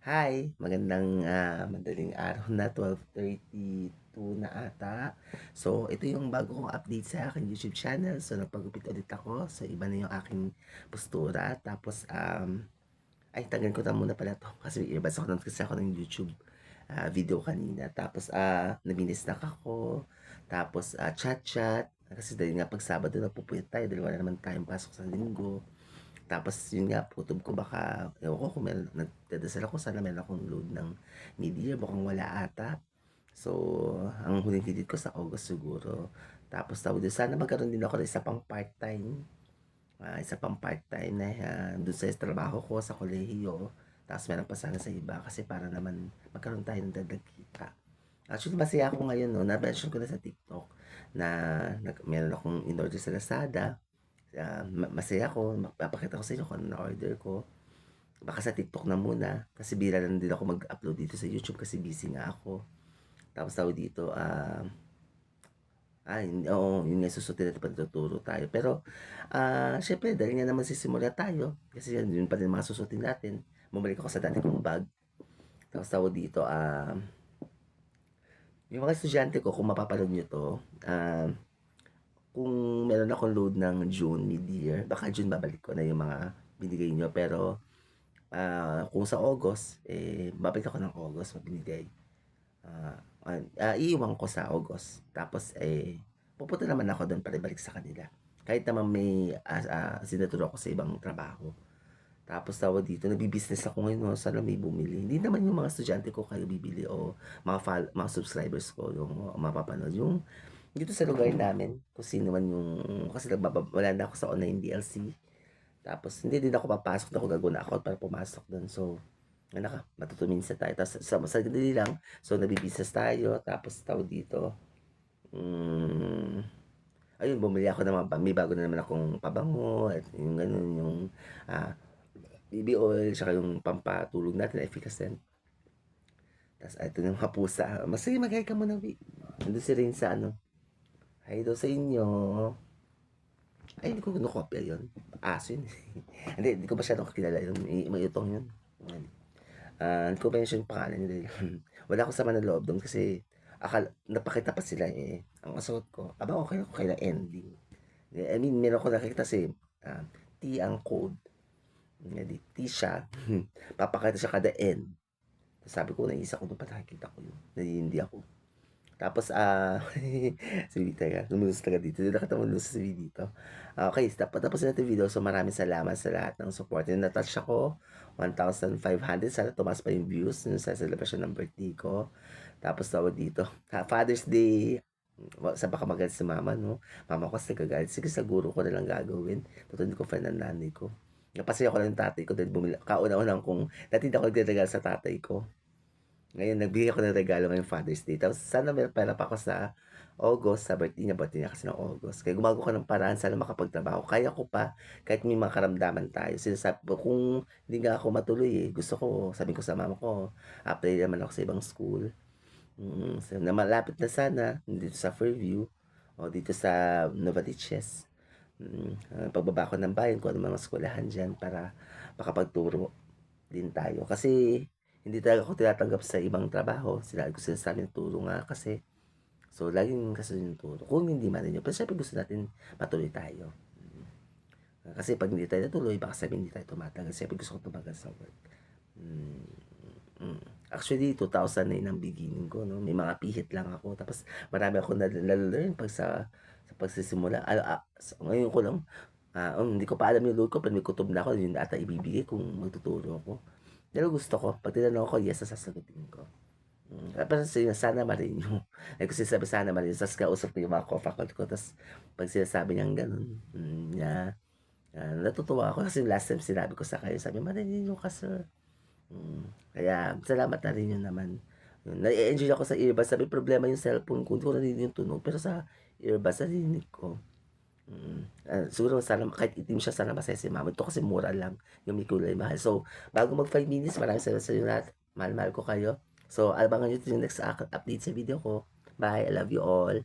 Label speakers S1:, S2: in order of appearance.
S1: Hi, magandang, madaling araw na 12:32 na ata. So, ito yung bago kong update sa aking YouTube channel. So, nagpagupit ulit ako. So, iba na yung aking postura. Tapos, ay tagal ko na muna pala 'to kasi earbuds ako kasi ako ng YouTube, video kanina. Tapos, nagmi-snack ako. Tapos, chat-chat. Kasi dahil nga 'pag Sabado napupuyat tayo dahil wala naman tayong pasok sa Linggo. Tapos yun nga, kutob ko baka ewan ko kung meron nagdadasal ako sana meron akong load ng mid-year, mukhang wala ata. So, ang huling hirit ko sa August siguro. Tapos tawag dun, sana magkaroon din ako ng isa pang part-time na, dun sa trabaho ko sa kolehiyo. Tapos meron pa sana sa iba kasi para naman magkaroon tayo ng dagdag kita. Actually, masaya ako ngayon 'no, na-mention ko na sa TikTok na meron akong in-order sa Lazada. Masaya ako, mapapakita ko sa inyo kung ano na-order ko. Baka sa TikTok na muna, kasi bihira lang din ako mag-upload dito sa YouTube kasi busy nga ako. Tapos tawag dito, oo, yun nga susutin natin 'pag tuturo tayo. Pero, siyempre dahil nga naman sisimula tayo, kasi yun pa rin mga susuotin natin. Bumalik ako sa dati kong bag. Tapos tawag dito, yung mga estudyante ko kung mapapanood niyo 'to, kung meron akong load ng June mid-year, baka June babalik ko na yung mga binigay niyo. Pero kung sa August, babalik ako ng August magbibigay. Iiwan ko sa August. Tapos, pupunta naman ako do'n para ibalik sa kanila. Kahit naman may, sinaturo ako sa ibang trabaho. Tapos tawag dito, nagbi-business ako ngayon 'no, sana may bumili. Hindi naman yung mga estudyante ko kayo bibili o mga subscribers ko yung mapapanood. Yung dito sa lugar namin, kung sino man yung kasi wala na ako sa online DLC. Tapos hindi din ako papasok, hindi ako gagawa ng account para pumasok dun. So, matutuminsa tayo tapos sa dali lang, so nagbi-business tayo tapos tawag dito, ayun bumili ako ng mga may bago na naman akong pabango at yung gano'n, yung, ah, baby oil tsaka yung pampatulog natin efficacent. Ta's eto yung mga pusa, "Sige mag-hi ka muna Vi." Nandun si Rain sa ano, "Hi daw sa inyo." Ay hindi ko kinokopya yun, aso yun, eh. Hindi ko masyadong kilala yun, may yun. Hindi ko ma-mention yung pangalan nila, eh. Wala akong sama ng loob dun kasi napakita pa sila, eh, ang suot ko, aba okey ako kailang ending. I mean meron akong nakikita kasi, T ang code, eh, di T siya, papakita siya kada end. Sabi ko naiisa ko dun ba't nakikita ko yun, nahihindi ako. Tapos, sige teka, lumulusot talaga dito, hindi nakita mo lumusot si dito. Okey tapos na 'tong video, so maraming salamat sa lahat ng support. Yung na-touch ako 1,500, sana tumaas pa yung views yung sa celebration ng birthday ko. Tapos tawag dito, Father's Day, sa baka magalit si mama 'no, mama ko kasi nagagalit, sige sa guro ko na lang gagawin, tutal hindi ko friend ng nanay ko. Napasaya ko lang yung tatay ko dahil kauna-unahan kong dati hindi ako nagreregalo sa tatay ko. Ngayon nagbigay ako ng regalo ngayong Father's Day tapos sana may pera pa ako sa August, sa birthday niya kasi ng August. Kaya gumagawa ako ng paraan sana makapagtrabaho. Kaya ko pa kahit may mga karamdaman tayo. Sinasabi ko kung hindi nga ako matuloy, gusto ko sabi ko sa mama ko, apply naman ako sa ibang school. So na malapit na sana dito sa Fairview o dito sa Novaliches. Pagbaba ko ng bayan kung ano mga eskuwelahan diyan para makapagturo din tayo. Kasi hindi talaga ako tinatanggap sa ibang trabaho. Lagi ko sinasabing turo nga kasi. So, laging kasunod yung turo. Kung hindi man rin yun. Pero syempre gusto natin matuloy tayo. Kasi pag hindi tayo natuloy, baka sabihin hindi tayo tumatagal. Siyempre gusto ko tumagal sa work. Hmm, mm. Actually, 2009 ang beginning ko, no? May mga pihit lang ako. Tapos marami ako na-learn sa pagsisimula. Ngayon ko lang, hindi ko pa alam yung load ko, pero may kutob na ako. Yun ata ibibigay kung magtuturo ako. Pero gusto ko, pag tinanong ako, yes, na sasagutin ko. Pero sana ma-renew. Like ko sinasabi sana ma-renew, ta's kausap ko yung mga co-faculty ko, ta's 'pag sinasabi niyang gano'n, natutuwa ako kasi last time sinabi ko sa kanya, sabi, "Ma-renew ka sir." Kaya salamat na-renew naman. Yun, na-e-enjoy ako sa earbuds, sabi problema yung cellphone ko, hindi ko narinig yung tunog, pero sa earbuds naririnig ko. Siguro sana kahit itim siya sana masaya si mama, ito kasi mura lang, yung may kulay mahal. So, bago mag 5 minutes, maraming salamat sa'yo lahat, mahal-mahal ko kayo. So, abangan niyo yung next update sa video ko. Bye, I love you all.